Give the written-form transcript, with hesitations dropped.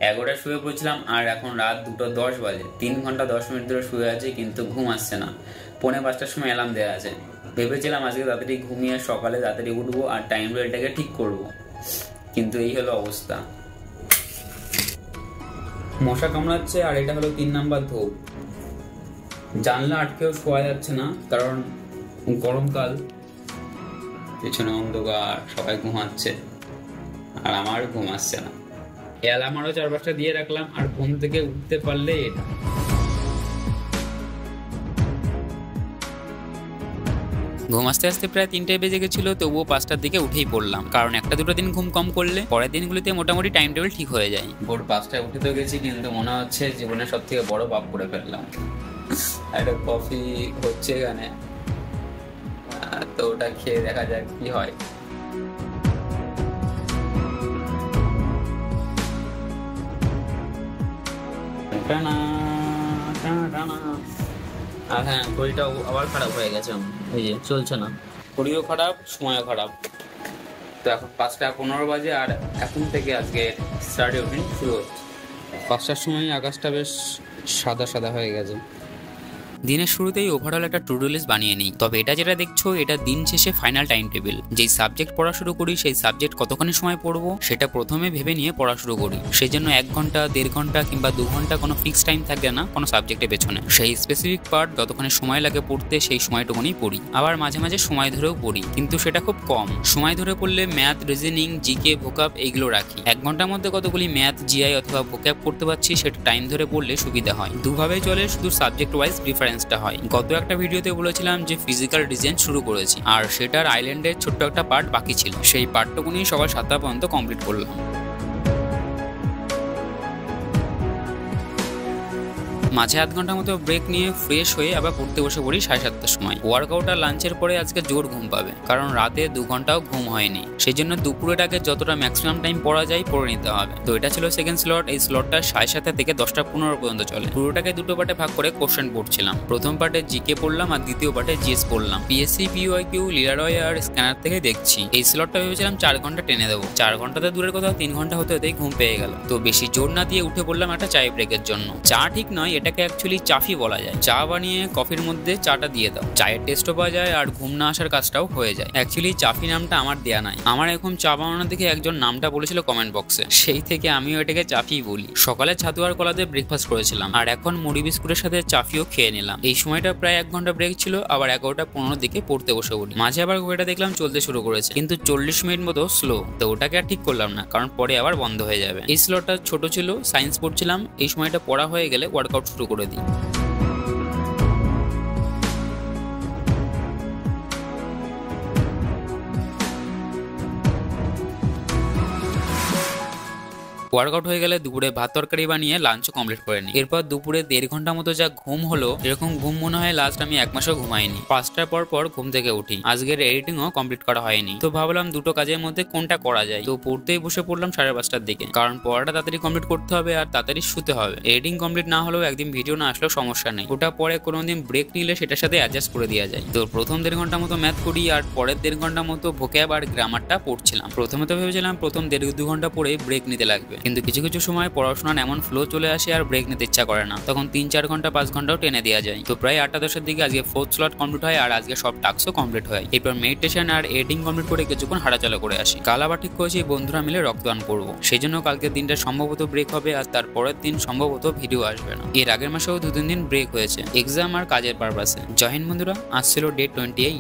11টায় শুয়ে পড়ছিলাম আর এখন রাত 2:10 বাজে। 3 ঘন্টা 10 মিনিট ধরে শুয়ে আছি, কিন্তু ঘুম আসছে না। 4:45টার সময় অ্যালার্ম দেওয়া আছে। ভেবেছিলাম আজকে তাড়াতাড়ি ঘুমিয়ে সকালে তাড়াতাড়ি উঠবো আর টাইম টেবিলটাকে ঠিক করব, কিন্তু এই হলো অবস্থা। মশা কামড়াচ্ছে আর এটা হলো 3 নাম্বার ধূপ। জানলা আটকেও শোয়া যাচ্ছে না, কারণ গরমকাল, পেছনে অন্ধকার, সবাই ঘুমাচ্ছে আর আমার ঘুম আসছে না। অ্যালার্ম আরো 4-5টা দিয়ে রাখলাম আর ঘুম থেকে উঠতে পারলে এটা। ঘুম আসতে আসতে প্রায় 3টায় বেজে গেছিল, তবুও 5টার দিকে উঠেই পড়লাম, কারণ 1-2 দিন ঘুম কম করলে পরের দিনগুলিতে মোটামুটি টাইম টেবিল ঠিক হয়ে যায়। ভোর 5টায় উঠে তো গেছি, কিন্তু মনে হচ্ছে জীবনের সব থেকে বড় পাপ করে ফেললাম। একটা কফি হচ্ছে এখানে, তো ওটা খেয়ে দেখা যাক কি হয়। আর হ্যাঁ, ঘড়িটাও আবার খারাপ হয়ে গেছে, এই যে চলছে না। ঘড়িও খারাপ, সময়ও খারাপ। তো এখন 5টা 15 বাজে আর এখন থেকে আজকে স্টাডি রুটিন শুরু হচ্ছে। 5টার সময় আকাশটা বেশ সাদা সাদা হয়ে গেছে। দিনের শুরুতেই ওভারঅল একটা টু ডু লিস্ট বানিয়ে নিই। তবে এটা যেটা দেখছো, এটা দিন শেষে ফাইনাল টাইম টেবিল। যেই সাবজেক্ট পড়া শুরু করি, সেই সাবজেক্ট কতক্ষণ সময় পড়বো সেটা প্রথমে ভেবে নিয়ে পড়া শুরু করি। সেই জন্য 1 ঘন্টা, 1.5 ঘন্টা কিংবা 2 ঘন্টা কোনো ফিক্স টাইম থাকে না কোনো সাবজেক্টের পেছনে। সেই স্পেসিফিক পার্ট যতক্ষণ সময় লাগে পড়তে, সেই সময়টুকুনি পড়ি। আবার মাঝে মাঝে সময় ধরেও পড়ি, কিন্তু সেটা খুব কম। সময় ধরে পড়লে ম্যাথ, রিজনিং, জিকে, ভোকাব এইগুলো রাখি। 1 ঘন্টার মধ্যে কতগুলি ম্যাথ, জিআই অথবা ভোকাব করতে পারছি সেটা টাইম ধরে পড়লে সুবিধা হয়। দুভাবেই চলে, শুধু সাবজেক্ট ওয়াইজ প্রিফারেন্সটা হয়। গত একটা ভিডিওতে বলেছিলাম যে ফিজিক্যাল ডিজাইন শুরু করেছি, আর সেটার আইল্যান্ডের ছোট্ট একটা পার্ট বাকি ছিল। সেই পার্টটুকুনি সকাল 7টা পর্যন্ত কমপ্লিট করলাম। মাঝে 1/2 ঘন্টার মতো ব্রেক নিয়ে ফ্রেশ হয়ে আবার পড়তে বসে পড়ি 7:30টার সময়। ওয়ার্কআউট আর লাঞ্চের পরে আজকে জোর ঘুম পাবে, কারণ রাতে 2 ঘন্টাও ঘুম হয়নি। সেই জন্য দুপুরের আগে যতটা ম্যাক্সিমাম টাইম পড়া যায় পড়ে নিতে হবে। তো এটা ছিল সেকেন্ড স্লট। এই স্লটটা 7:30 থেকে 10:15 পর্যন্ত চলে। পুরোটাকে 2টো পার্টে ভাগ করে কোশ্চেন পড়ছিলাম। প্রথম পার্টে জিকে পড়লাম আর দ্বিতীয় পার্টে জিএস পড়লাম। পিএসসি, পিওয়াইকিউ, লিডারয় আর স্ক্যানার থেকে দেখছি। এই স্লটটা ভেবেছিলাম 4 ঘন্টা টেনে দেবো। 4 ঘন্টাতে দূরের কোথাও 3 ঘন্টা হতে হতেই ঘুম পেয়ে গেল। তো বেশি জোর না দিয়ে উঠে পড়লাম একটা চায় ব্রেকের জন্য। চা ঠিক নয়, এটাকে অ্যাকচুয়ালি চাফি বলা যায়। চা বানিয়ে কফির মধ্যে চাটা দিয়ে দাও, চায়ের টেস্টও পাওয়া যায় আর ঘুম না আসার কাজটাও হয়ে যায়। অ্যাকচুয়ালি চাফি নামটা আমার দেয়া নাই, আমার এখন চা বানানোর দিকে একজন নামটা বলেছিল কমেন্ট বক্সে, সেই থেকে আমিও এটাকে চাফি বলি। সকালে ছাতু আর কলা দিয়ে ব্রেকফাস্ট করেছিলাম, আর এখন মুড়ি বিস্কুটের সাথে চাফিও খেয়ে নিলাম। এই সময়টা প্রায় 1 ঘন্টা ব্রেক ছিল। আবার 11:15 দিকে পড়তে বসে পড়ি। মাঝে আবার ঘড়িটা দেখলাম চলতে শুরু করেছে, কিন্তু 40 মিনিট মতো স্লো। তো ওটাকে আর ঠিক করলাম না, কারণ পরে আবার বন্ধ হয়ে যাবে। এই স্লটটা ছোট ছিল, সায়েন্স পড়ছিলাম। এই সময়টা পড়া হয়ে গেলে ওয়ার্কআউট শুরু করে দিই। ওয়ার্কআউট হয়ে গেলে দুপুরে ভাত তরকারি বানিয়ে লাঞ্চও কমপ্লিট করে নিই। এরপর দুপুরে 1.5 ঘন্টা মতো যা ঘুম হলো, এরকম ঘুম মনে হয় লাস্ট আমি 1 মাসও ঘুমাইনি। 5টার পর ঘুম থেকে উঠি। আজকের এডিটিংও কমপ্লিট করা হয়নি। তো ভাবলাম দুটো কাজের মধ্যে কোনটা করা যায়। তো পড়তেই বসে পড়লাম 5:30টার দিকে, কারণ পড়াটা তাড়াতাড়ি কমপ্লিট করতে হবে আর তাড়াতাড়ি শুতে হবে। এডিটিং কমপ্লিট না হলেও একদিন ভিডিও না আসলেও সমস্যা নেই, ওটা পরে কোনোদিন ব্রেক নিলে সেটার সাথে অ্যাডজাস্ট করে দেওয়া যায়। তো প্রথম 1.5 ঘন্টা মতো ম্যাথ করি আর পরের 1.5 ঘন্টা মতো ভোক্যাব আর গ্রামারটা পড়ছিলাম। প্রথমে তো ভেবেছিলাম প্রথম 1.5-2 ঘন্টা পরে ব্রেক নিতে লাগবে, কিন্তু কিছু কিছু সময় পড়াশোনার এমন ফ্লো চলে আসে আর ব্রেক নিতে ইচ্ছা করে না, তখন 3-4 ঘন্টা 5 ঘন্টাও টেনে দেওয়া যায়। তো প্রায় 8:10 দিকে আজকে 4th স্লট কমপ্লিট হয় আর আজকে সব টাস্কও কমপ্লিট হয়। এরপর মেডিটেশন আর এডিটিং কমপ্লিট করে কিছুক্ষণ হাঁটাচলা করে আসি। কাল আবার ঠিক করেছি বন্ধুরা মিলে রক্তদান করবো। সেই জন্য কালকের দিনটা সম্ভবত ব্রেক হবে আর তারপরের দিন সম্ভবত ভিডিও আসবে না। এর আগের মাসেও 2-3 দিন ব্রেক হয়েছে এক্সাম আর কাজের পারপাসে। জয় হিন্দ বন্ধুরা, আজ ছিল ডে 28।